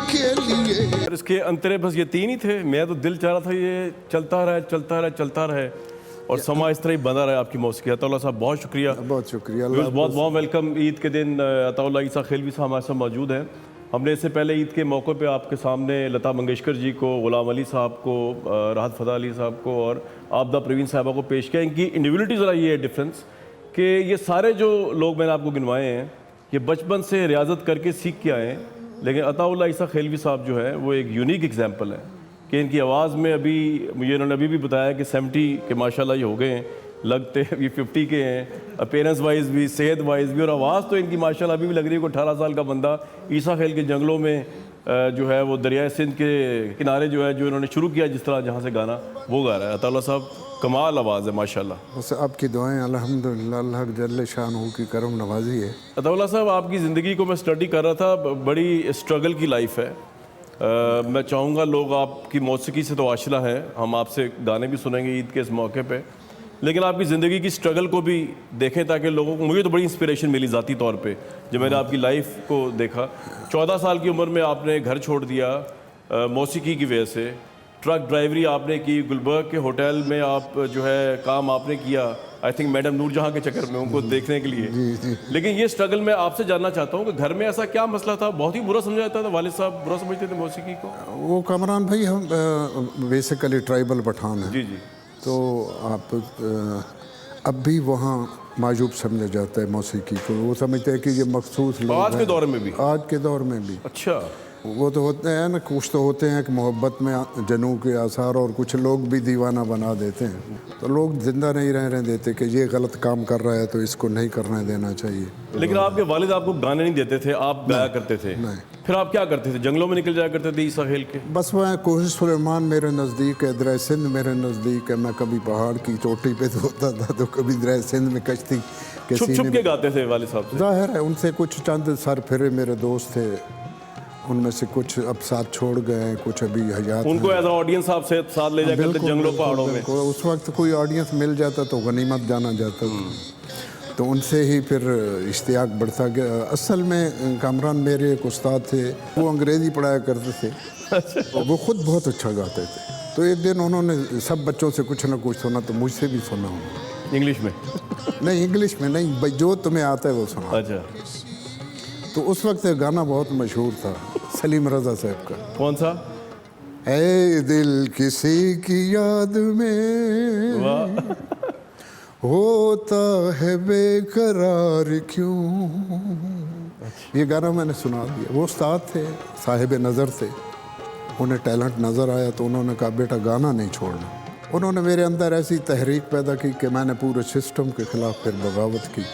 के लिए। और इसके अंतरे बस ये तीन ही थे। मैं तो दिल चाह रहा था ये चलता रहे चलता रहे चलता रहे और समा इस तरह ही बना रहे आपकी मौसीकी। अताउल्लाह साहब बहुत शुक्रिया, बहुत शुक्रिया। बहुत बहुत वेलकम। ईद के दिन अताउल्लाह ईसा खेलवी साहब हमारे साथ मौजूद हैं। हमने इससे पहले ईद के मौके पे आपके सामने लता मंगेशकर जी को, गुलाम अली साहब को, राहत फ़तेह अली साहब को और आबदा प्रवीण साहबा को पेश किया। इनकी इंडिविजुअलिटी ज़रा ये है डिफरेंस कि ये सारे जो लोग मैंने आपको गिनवाए हैं ये बचपन से रियाजत करके सीख के आए हैं, लेकिन अताउल्लाह ईसा खेलवी साहब जो है वो एक यूनिक एग्जाम्पल है कि इनकी आवाज़ में अभी मुझे इन्होंने अभी भी बताया कि 70 के माशाल्लाह ये हो गए हैं, लगते अभी 50 के हैं, अपीयरेंस वाइज भी, सेहत वाइज भी, और आवाज़ तो इनकी माशाल्लाह अभी भी लग रही है। को 18 साल का बंदा ईसा खेल के जंगलों में जो है वो दरिया सिंध के किनारे जो है जो इन्होंने शुरू किया जिस तरह जहाँ से गाना वो गा रहा है। अताउल्लाह साहब कमाल आवाज़ है माशाल्लाह। बस आपकी दुआएं अल्हम्दुलिल्लाह, अल्लाह जल्ले शान की करम नवाजी है। अताउल्लाह साहब आपकी ज़िंदगी को मैं स्टडी कर रहा था, बड़ी स्ट्रगल की लाइफ है। मैं चाहूँगा लोग आपकी मौसीकी से तो आशिना है, हम आपसे गाने भी सुनेंगे ईद के इस मौके पे, लेकिन आपकी ज़िंदगी की स्ट्रगल को भी देखें ताकि लोगों को, मुझे तो बड़ी इंस्पिरेशन मिली ज़ाती तौर पे जब मैंने आपकी लाइफ को देखा। 14 साल की उम्र में आपने घर छोड़ दिया मौसीकी की वजह से, ट्रक ड्राइवरी आपने की, गुलबर्ग के होटल में आप जो है काम आपने किया, आई थिंक मैडम नूरजहां के चक्कर में उनको देखने के लिए। जी। लेकिन ये स्ट्रगल मैं आपसे जानना चाहता हूँ कि घर में ऐसा क्या मसला था, बहुत ही बुरा समझा जाता था, वालिद साहब बुरा समझते थे मौसीकी को? वो कामरान भाई हम बेसिकली ट्राइबल पठान हैं। जी जी। तो आप अब भी वहाँ मायूब समझा जाता है मौसीकी को। वो समझते हैं कि ये मखसूस लोग आज के दौर में भी? आज के दौर में भी। अच्छा। वो तो होते हैं ना, कुछ तो होते हैं कि मोहब्बत में जनू के आसार, और कुछ लोग भी दीवाना बना देते हैं। तो लोग जिंदा नहीं रहने देते कि ये गलत काम कर रहा है तो इसको नहीं करने देना चाहिए। लेकिन आपके वालिद आपको गाने नहीं देते थे, आप गाया करते थे? नहीं। फिर आप क्या करते थे? जंगलों में निकल जाया करते थे ईसा खेल के? बस वह कोहिश सुलेमान मेरे नज़दीक है, दरिया सिंध मेरे नज़दीक है। मैं कभी पहाड़ की चोटी पे होता था तो कभी दरिया सिंध में कश्ती के छुप सीने के गाते थे वालिद साहब से? जाहिर है उनसे कुछ चंद सर फिरे मेरे दोस्त थे, उनमें से कुछ अब साथ छोड़ गए हैं, कुछ अभी हयात हैं। उनको एज ऑडियंस आप से साथ ले जाकर करते जंगलों पहाड़ों में? उस वक्त कोई ऑडियंस मिल जाता तो गनीमत जाना जाता था, तो उनसे ही फिर इश्तियाक बढ़ता गया। असल में कामरान मेरे एक उस्ताद थे, वो अंग्रेज़ी पढ़ाया करते थे, वो खुद बहुत अच्छा गाते थे। तो एक दिन उन्होंने सब बच्चों से कुछ ना कुछ सुना, तो मुझसे भी सुना उन्होंने। इंग्लिश में? नहीं, इंग्लिश में नहीं भाई, जो तुम्हें आता है वो सुना। अच्छा। तो उस वक्त गाना बहुत मशहूर था सलीम रज़ा साहब का। कौन सा? ऐ दिल किसी की याद में वाह। होता है बेकरार क्यों। ये गाना मैंने सुना दिया। वो उस्ताद थे, साहिब नज़र थे, उन्हें टैलेंट नज़र आया तो उन्होंने कहा बेटा गाना नहीं छोड़ना। उन्होंने मेरे अंदर ऐसी तहरीक पैदा की कि मैंने पूरे सिस्टम के ख़िलाफ़ फिर बगावत की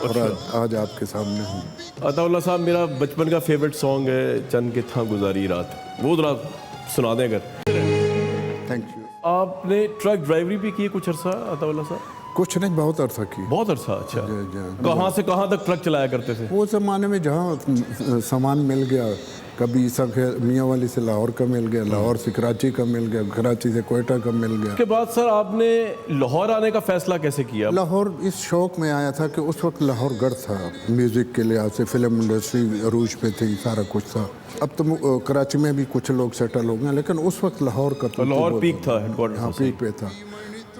और आज आपके सामने हूँ। अताउल्लाह साहब, मेरा बचपन का फेवरेट सॉन्ग है चंद के था गुजारी रात, वो जरा सुना दें अगर। Thank you. आपने ट्रक ड्राइवरी भी की कुछ अरसा अताउल्लाह साहब? कुछ नहीं, बहुत अरसा की। बहुत अरसा? अच्छा। कहाँ से कहाँ तक ट्रक चलाया करते थे? वो ज़माने में जहाँ सामान मिल गया, कभी ईसा मियाँ वाली से लाहौर का मिल गया, लाहौर से कराची का मिल गया, कराची से कोयटा का मिल गया। उसके बाद सर आपने लाहौर आने का फैसला कैसे किया? लाहौर इस शौक़ में आया था कि उस वक्त लाहौर गढ़ था म्यूज़िक के लिहाज से, फिल्म इंडस्ट्री अरूज पे थी, सारा कुछ था। अब तो कराची में भी कुछ लोग सेटल हो गए, लेकिन उस वक्त लाहौर का तो लाहौर पीक था, हेडक्वार्टर। हाँ, पीक पे था।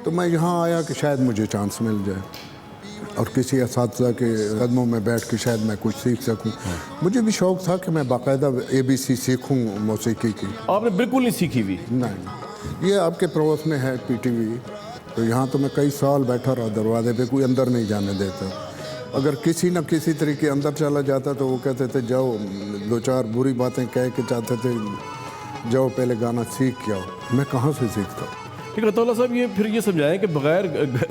तो मैं यहाँ आया कि शायद मुझे चांस मिल जाए और किसी असातिज़ा के कदमों में बैठ के शायद मैं कुछ सीख सकूं। मुझे भी शौक़ था कि मैं बाकायदा ABC सीखूं मौसीकी की। आपने बिल्कुल नहीं सीखी हुई? नहीं, ये आपके पड़ोस में है PTV, तो यहाँ तो मैं कई साल बैठा रहा दरवाजे पे, कोई अंदर नहीं जाने देता। अगर किसी न किसी तरीके अंदर चला जाता तो वो कहते थे जाओ, दो चार बुरी बातें कह के चाहते थे जाओ पहले गाना सीख के आओ। मैं कहाँ से सीखता? ठीक है अताउल्लाह साहब, ये फिर ये समझाएं कि बगैर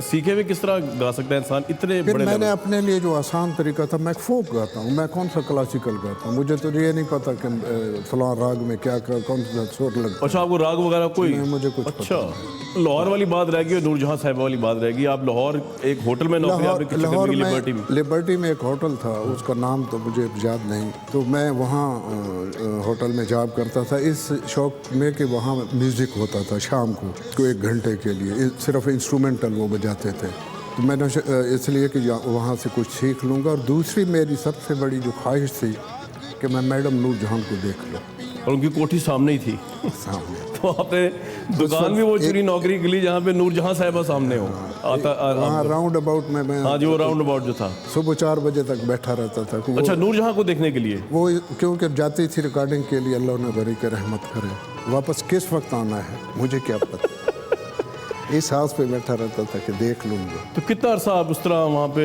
सीखे हुए किस तरह गा सकता है इंसान इतने बड़े? मैंने अपने लिए जो आसान तरीका था, मैं फोक गाता हूँ, मैं कौन सा क्लासिकल गाता हूँ। मुझे तो ये नहीं पता कि फलां राग में क्या कौन सा सुर लगता है। अच्छा, आपको राग वगैरह कोई? मुझे कुछ अच्छा, लाहौर वाली बात रह गई और नूरजहां साहिबा वाली बात रह गई। आप लाहौर एक होटल में नौकरी आपने लाहौर में लिबर्टी लिबर्टी में एक होटल था, उसका नाम तो मुझे याद नहीं। तो मैं वहाँ होटल में जॉब करता था इस शौक़ में कि वहाँ म्यूज़िक होता था शाम को 1 घंटे के लिए, सिर्फ इंस्ट्रूमेंटल वो बजाते थे। तो मैंने इसलिए कि वहाँ से कुछ सीख लूँगा। और दूसरी मेरी सबसे बड़ी जो ख्वाहिश थी कि मैं मैडम नूरजहां को देख लूँ। और उनकी कोठी सामने ही थी। सामने तो आपने दुकान भी वो चुनी नौकरी के लिए जहाँ पे नूरजहां साहिबा सामने हो वहाँ राउंड अबाउट में मैं हाँ जी, वो राउंड अबाउट जो था। सुबह 4 बजे तक बैठा रहता था। वो, अच्छा, नूरजहां को देखने के लिए? वो क्योंकि जाती थी रिकॉर्डिंग के लिए, अल्लाह ने बरी के रहमत करे, वापस किस वक्त आना है मुझे क्या पता। इस हाउस पे बैठा रहता था कि देख लूँगा। तो कितना अरसा आप उस तरह वहाँ पे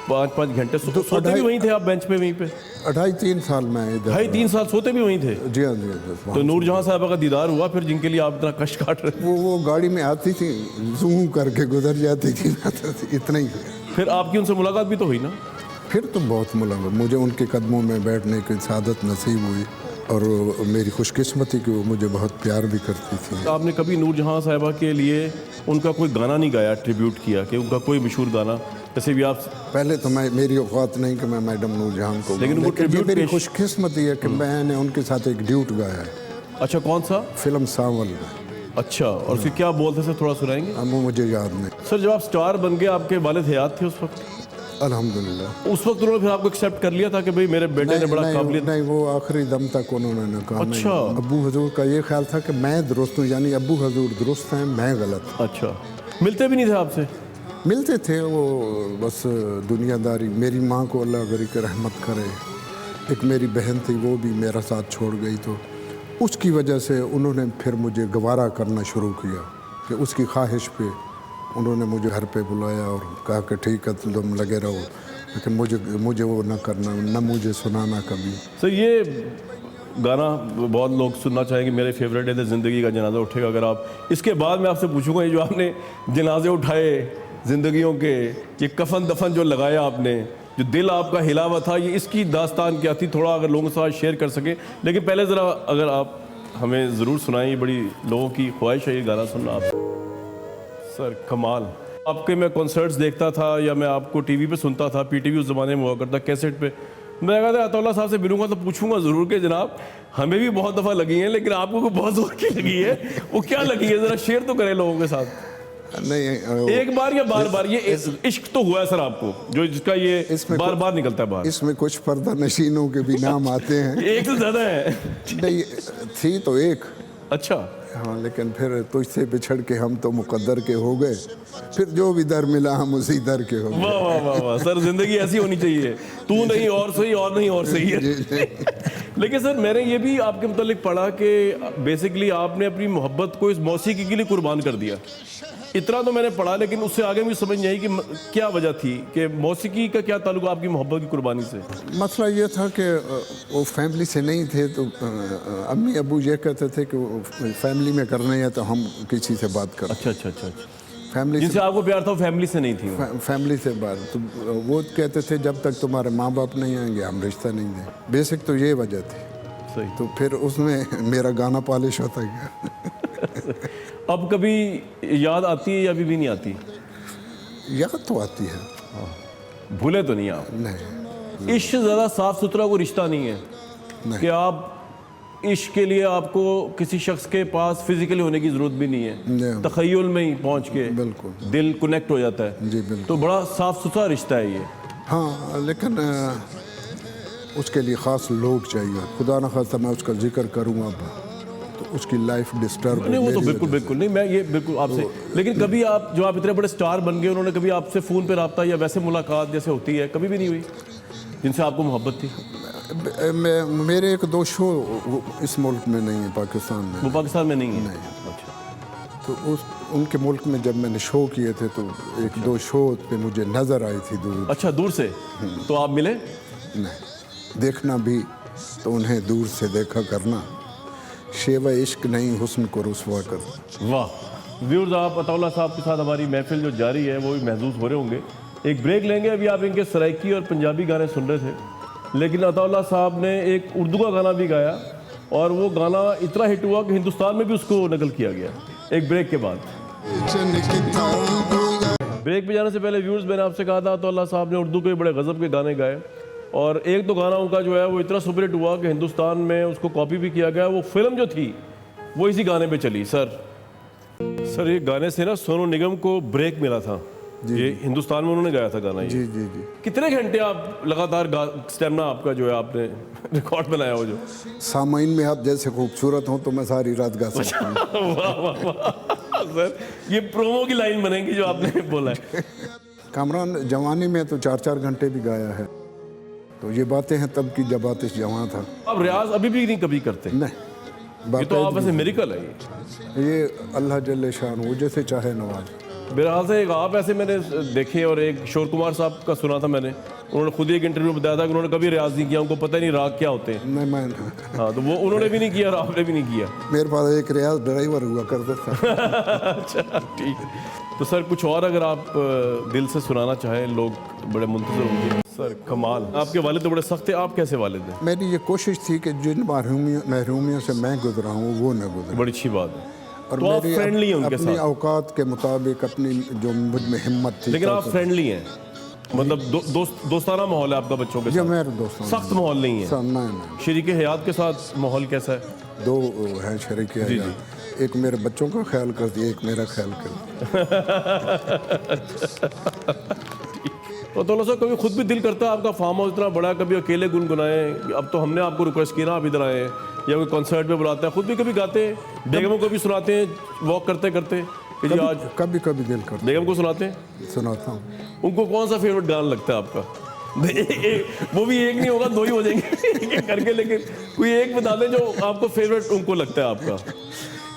5-5 घंटे सोते भी वहीं थे आप, बेंच पे वहीं पे? 2.5-3 साल मैं इधर 2.5-3 साल सोते भी वहीं थे? जी हाँ जी हाँ। तो नूरजहां साहिबा का दीदार हुआ फिर, जिनके लिए आप इतना कष्ट काट रहे थे? वो गाड़ी में आती थी, जूम करके गुजर जाती थी, इतना ही। फिर आपकी उनसे मुलाकात भी तो हुई ना? फिर तो बहुत मुलाकात, मुझे उनके कदमों में बैठने की सादत नसीब हुई और मेरी खुशकिस्मती कि वो मुझे बहुत प्यार भी करती थी। आपने कभी नूरजहां साहिबा के लिए उनका कोई गाना नहीं गाया, ट्रिब्यूट किया कि उनका कोई मशहूर गाना? जैसे भी आप पहले तो मेरी औकात नहीं कि मैं मैडम नूरजहां को, लेकिन वो ये ट्रिब्यूट मेरी खुशकिस्मती है कि मैंने उनके साथ एक ड्यूट गाया है। अच्छा, कौन सा? फिल्म सांवल में। अच्छा, और फिर क्या बोलते सर, थोड़ा सुनाएंगे? अब वो मुझे याद नहीं। सर, जब आप स्टार बन गए, आपके वालिद हयात थे उस वक्त? अल्हम्दुलिल्लाह। उस वक्त उन्होंने फिर आपको एक्सेप्ट कर लिया था कि भाई मेरे बेटे ने बड़ा काबिलियत? नहीं, वो आखिरी दम तक उन्होंने न कहा। अच्छा। नहीं। अब्बू हजूर का ये ख्याल था कि मैं दुरुस्त हूँ, यानी अब्बू हजूर दुरुस्त हैं, मैं गलत। अच्छा, मिलते भी नहीं थे आपसे? मिलते थे वो, बस दुनियादारी। मेरी माँ को अल्लाह बरी के रहमत करे, एक मेरी बहन थी, वो भी मेरा साथ छोड़ गई, तो उसकी वजह से उन्होंने फिर मुझे गवारा करना शुरू किया कि उसकी ख्वाहिश पे उन्होंने मुझे घर पे बुलाया और कहा कि ठीक है तुम लगे रहो, लेकिन मुझे वो ना करना, ना मुझे सुनाना कभी। सर, ये गाना बहुत लोग सुनना चाहेंगे, मेरे फेवरेट है, ज़िंदगी का जनाजा उठेगा। अगर आप इसके बाद मैं आपसे पूछूंगा, ये जो आपने जनाजे उठाए ज़िंदगियों के, ये कफन दफन जो लगाया आपने, जो दिल आपका हिला हुआ था, ये इसकी दास्तान क्या थी? थोड़ा अगर लोगों के साथ शेयर कर सकें। लेकिन पहले ज़रा अगर आप हमें ज़रूर सुनाएं, ये बड़ी लोगों की ख्वाहिश है ये गाना सुनना। आप सर कमाल, आपके मैं कॉन्सर्ट्स देखता था या मैं आपको टीवी पे सुनता था, पीटीवी उस ज़माने में हुआ करता, कैसेट पे। मैं कहता अताउल्लाह साहब से मिलूंगा तो पूछूंगा ज़रूर कि जनाब हमें भी बहुत दफ़ा लगी हैं, लेकिन आपको को बहुत जोर की लगी है, वो क्या लगी है, ज़रा शेयर तो करें लोगों के साथ। नहीं, एक बार या बार बार ये इश्क तो हुआ है सर आपको, जो जिसका ये बार बार निकलता है बाहर? इसमें कुछ पर्दा नशीनों के भी नाम आते हैं। एक से ज़्यादा है? नहीं, थी तो एक। अच्छा। हाँ, लेकिन फिर तुझसे बिछड़ के हम तो मुकद्दर के हो गए, फिर जो भी दर मिला हम उसी दर के हो गए। वाह वाह वाह वाह सर, जिंदगी ऐसी होनी चाहिए, तू नहीं और सही, और नहीं और सही है। लेकिन सर, मैंने ये भी आपके मुतालिक पढ़ा कि बेसिकली आपने अपनी मोहब्बत को इस मौसीकी के लिए कुर्बान कर दिया। इतना तो मैंने पढ़ा, लेकिन उससे आगे मुझे समझ नहीं आई कि क्या वजह थी, कि मौसीकी का क्या ताल्लुक आपकी मोहब्बत की कुर्बानी से? मसला ये था कि वो फैमिली से नहीं थे, तो अम्मी अबू ये कहते थे कि फैमिली में करना है तो हम किसी से बात करें। अच्छा अच्छा अच्छा अच्छा। फैमिली जिनसे आपको प्यार था वो फैमिली से नहीं थी? फैमिली से बात, तो वो कहते थे जब तक तुम्हारे माँ बाप नहीं आएंगे हम रिश्ता नहीं दें। बेसिक तो ये वजह थी। सही। तो फिर उसमें मेरा गाना पॉलिश होता गया। अब कभी याद आती है या अभी भी नहीं आती? याद तो आती है। भूले तो नहीं आप? नहीं। इश्क ज़्यादा साफ सुथरा कोई रिश्ता नहीं है नहीं। कि आप इश्क के लिए आपको किसी शख्स के पास फिजिकली होने की ज़रूरत भी नहीं है, नहीं। तखय्युल में ही पहुंच के बिल्कुल दिल कनेक्ट हो जाता है। जी बिल्कुल। तो बड़ा साफ सुथरा रिश्ता है ये। हाँ, लेकिन उसके लिए ख़ास लोग चाहिए। खुदा न खास्ता मैं उसका जिक्र करूँगा तो उसकी लाइफ डिस्टर्ब। नहीं, वो तो बिल्कुल बिल्कुल नहीं, मैं ये बिल्कुल आपसे, लेकिन कभी आप जो आप इतने बड़े स्टार बन गए, उन्होंने कभी आपसे फ़ोन पे रब्ता या वैसे मुलाकात जैसे होती है कभी भी नहीं हुई जिनसे आपको मोहब्बत थी? मेरे एक दो शो इस मुल्क में नहीं है, पाकिस्तान में। वो पाकिस्तान में नहीं है? नहीं। अच्छा। तो उनके मुल्क में जब मैंने शो किए थे तो एक दो शो पे मुझे नज़र आई थी दूर। अच्छा, दूर से? तो आप मिले? नहीं, देखना भी तो उन्हें दूर से देखा करना, शेवा इश्क नहीं हुस्न को रुसवा कर। वाह व्यूअर्स, आप अताउल्लाह साहब के साथ हमारी महफिल जो जारी है वो भी महसूस हो रहे होंगे। एक ब्रेक लेंगे। अभी आप इनके सराइकी और पंजाबी गाने सुन रहे थे, लेकिन अताउल्लाह साहब ने एक उर्दू का गाना भी गाया और वो गाना इतना हिट हुआ कि हिंदुस्तान में भी उसको नकल किया गया। एक ब्रेक के बाद। ब्रेक पे जाने से पहले व्यूअर्स, मैंने आपसे कहा था अताउल्लाह साहब ने उर्दू के बड़े गज़ब के गाने गाए और एक तो गाना उनका जो है वो इतना सुपरहिट हुआ कि हिंदुस्तान में उसको कॉपी भी किया गया। वो फिल्म जो थी वो इसी गाने पे चली। सर ये गाने से ना सोनू निगम को ब्रेक मिला था ये हिंदुस्तान में उन्होंने गाया था गाना ये। जी जी जी। कितने घंटे आप लगातार स्टेमिना आपका जो है आपने रिकॉर्ड बनाया हो जो? सामाइन में आप जैसे खूबसूरत हो तो मैं सारी रात गा सकता हूँ। वाह वाह वाह सर, ये प्रोमो की लाइन बनेगी जो आपने बोला है। कामरान जवानी में तो 4-4 घंटे भी गाया है। तो ये बातें हैं तब की जब आतिश जवां था। आप रियाज अभी भी नहीं कभी करते? नहीं, ये तो आप वैसे मिरेकल है ये अल्लाह जल्ले शान वो जैसे चाहे नवाज। बहरहाल से एक आप ऐसे मैंने देखे और एक किशोर कुमार साहब का सुना था मैंने, उन्होंने खुद ही एक इंटरव्यू में बताया था कि उन्होंने कभी रियाज नहीं किया, उनको पता ही नहीं राग क्या होते हैं। नहीं, मैं हाँ, तो वो उन्होंने भी नहीं किया और आपने भी नहीं किया। मेरे पास एक रियाज ड्राइवर हुआ करता था। अच्छा ठीक है। तो सर कुछ और अगर आप दिल से सुनाना चाहें, लोग बड़े मुंतज़िर होंगे। सर कमाल, आपके वालिद तो बड़े सख्त थे, आप कैसे वालिद हैं? मेरी ये कोशिश थी कि जिन महरूमियों से मैं गुजरा हूँ वो न गुजरा। बड़ी अच्छी बात है। और तो आप मेरी फ्रेंडली हैं उनके अपनी साथ? औकात के मुताबिक अपनी जो मुझ में हिम्मत थी। लेकिन आप फ्रेंडली हैं, मतलब दोस्ताना माहौल है आपका बच्चों के जो साथ? मेरे दोस्तों सख्त माहौल नहीं है? नहीं। शरीक हयात के साथ माहौल कैसा है? 2 हैं शरीक जी, हयात, एक मेरे बच्चों का ख्याल करती है, एक मेरा ख्याल करती तो तौला साहब कभी खुद भी दिल करता है आपका फार्म हाउस इतना बड़ा, कभी अकेले गुनगुनाए? अब तो हमने आपको रिक्वेस्ट की ना आप इधर आए, या कोई कॉन्सर्ट पे बुलाता है, खुद भी कभी गाते हैं, बेगमों को भी सुनाते हैं वॉक करते करते कि जी आज? कभी कभी दिल करता बेगम को सुनाते हैं? सुनाता हूँ। उनको कौन सा फेवरेट गाना लगता है आपका? वो भी एक नहीं होगा, 2 ही हो जाएंगे एक-एक करके, लेकिन कोई एक बता दें जो आपको फेवरेट उनको लगता है आपका।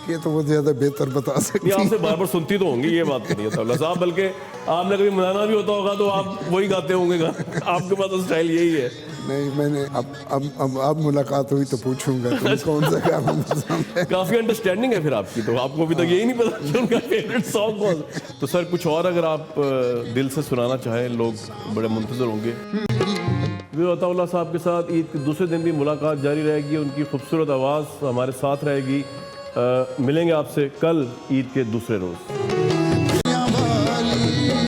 ये तो वो ज़्यादा बेहतर बता सकती ये आपसे बार बार सुनती तो होंगी, ये बात नहीं है तौला साहब, बल्कि आपने कभी मनाना भी होता होगा तो आप वही गाते होंगे गाना, आपके पास तो स्टाइल यही है। नहीं, मैंने अब मुलाकात हुई तो पूछूंगा तुम कौन सा गाना पसंद है। काफ़ी अंडरस्टैंडिंग है फिर आपकी, तो आपको अभी तक यही नहीं पता कि उनका फेवरेट सॉन्ग कौन। तो सर कुछ और अगर आप दिल से सुनाना चाहें, लोग बड़े मुंतज़िर होंगे। अताउल्लाह साहब के साथ ईद के दूसरे दिन भी मुलाकात जारी रहेगी, उनकी खूबसूरत आवाज़ हमारे साथ रहेगी। मिलेंगे आपसे कल ईद के दूसरे रोज़।